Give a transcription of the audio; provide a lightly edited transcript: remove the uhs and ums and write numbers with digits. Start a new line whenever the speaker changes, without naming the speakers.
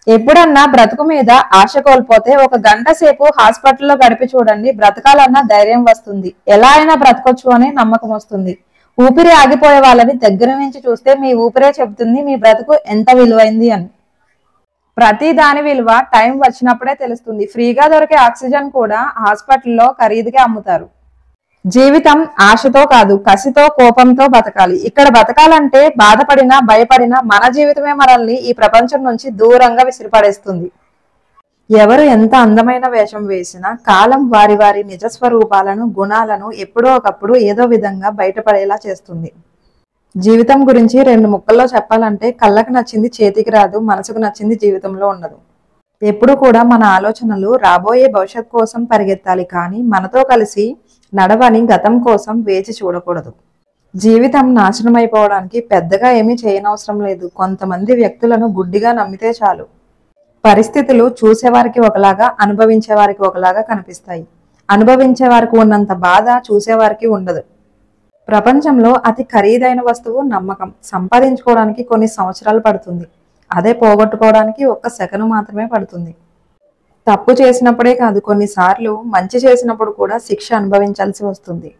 ఎప్పుడన్నా బ్రతుకు మీద ఆశ కోల్పోతే ఒక గంట సేపు హాస్పిటల్లో గడిపి చూడండి, బ్రతకాలన్న ధైర్యం వస్తుంది. ఎలా అయినా బ్రతకొచ్చు అని నమ్మకం వస్తుంది. ఊపిరి ఆగిపోయే వాళ్ళని దగ్గర నుంచి చూస్తే మీ ఊపిరే చెబుతుంది మీ బ్రతుకు ఎంత విలువైంది అని. ప్రతి దాని విలువ టైం వచ్చినప్పుడే తెలుస్తుంది. ఫ్రీగా దొరికే ఆక్సిజన్ కూడా హాస్పిటల్లో ఖరీదుగా అమ్ముతారు. జీవితం ఆశతో కాదు, కసితో, కోపంతో బతకాలి. ఇక్కడ బతకాలంటే బాధపడినా భయపడినా మన జీవితమే మనల్ని ఈ ప్రపంచం నుంచి దూరంగా విసిరిపడేస్తుంది. ఎవరు ఎంత అందమైన వేషం వేసినా కాలం వారి వారి నిజస్వరూపాలను, గుణాలను ఎప్పుడో ఒకప్పుడు ఏదో విధంగా బయటపడేలా చేస్తుంది. జీవితం గురించి 2 ముక్కల్లో చెప్పాలంటే కళ్ళకు నచ్చింది చేతికి రాదు, మనసుకు నచ్చింది జీవితంలో ఉండదు. ఎప్పుడు కూడా మన ఆలోచనలు రాబోయే భవిష్యత్ కోసం పరిగెత్తాలి, కానీ మనతో కలిసి నడవని గతం కోసం వేచి చూడకూడదు. జీవితం నాశనం అయిపోవడానికి పెద్దగా ఏమీ చేయనవసరం లేదు. కొంతమంది వ్యక్తులను గుడ్డిగా నమ్మితే చాలు. పరిస్థితులు చూసేవారికి ఒకలాగా, అనుభవించేవారికి ఒకలాగా కనిపిస్తాయి. అనుభవించేవారికి ఉన్నంత బాధ చూసేవారికి ఉండదు. ప్రపంచంలో అతి ఖరీదైన వస్తువు నమ్మకం. సంపాదించుకోవడానికి కొన్ని సంవత్సరాలు పడుతుంది, అదే పోగొట్టుకోవడానికి 1 సెకను మాత్రమే పడుతుంది. తప్పు చేసినప్పుడే కాదు, కొన్నిసార్లు మంచి చేసినప్పుడు కూడా శిక్ష అనుభవించాల్సి వస్తుంది.